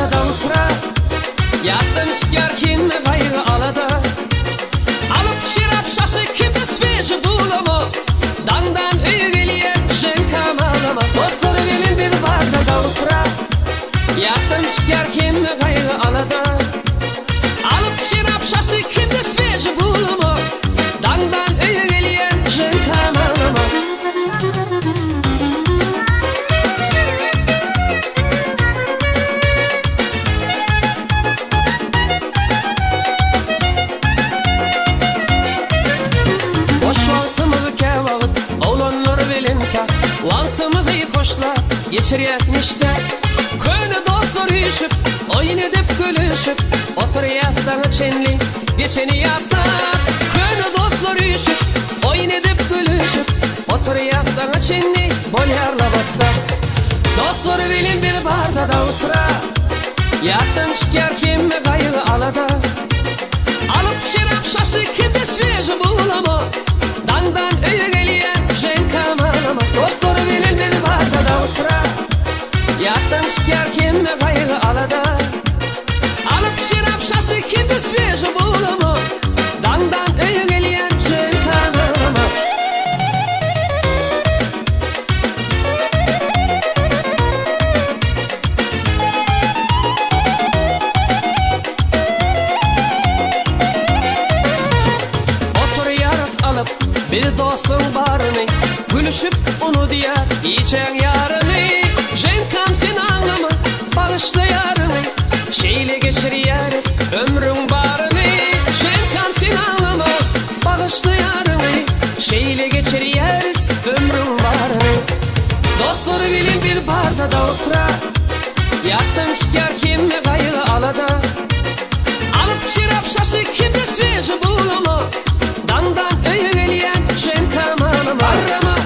barda otura. Yattın şikar kim gayrı alada. Alıp şirap şası kimde sveji bulama. Dandan öy geliyen jen kamalama. Doktor velin bir barda otura. Yattın şikar kim gayrı alada. Alıp şirap şası kimde sveji bulama. Dandan öy geliyen jen kamalama. Boş vaktimi kevağıt, oğlanlar bilinta. Vaktimi hoşla, geçiriyetmişte. Köyünü doktor yüşüp, oyun edip gülüşüp. Otur yaftan çenli, geçeni yapta. Köyünü doktor yüşüp, oyun edip gülüşüp. Otur yaftan çenli, bol yarla botta. Doktor bilin bir barda da otura. Yattın şikar kim gayrı alada. Alıp şirap şası kimde sveji bulama. Dandan öy geliyen jen kamalama. Doktor bilin bir barda da otura. Yattın şikar kim gayrı alada. Alıp şirap şası kimde sveji bulama. Dandan öy geliyen jen kamalama. Otur yaraf alıp bir dostun barını. Gülüşüp onu diyar içen yarını. Jen kam sen anlama bağışla yarını. Şeyle geçir yarı ömrün barını. Jen kam sen anlama bağışla yarını. Şeyle geçir yarız ömrün barını. Dostları bilin bir barda da otura. Yattın şikar kim gayrı alada. Alıp şirap şası kimde sveji bulama. Dandan öy geliyen jen kamalama. Arama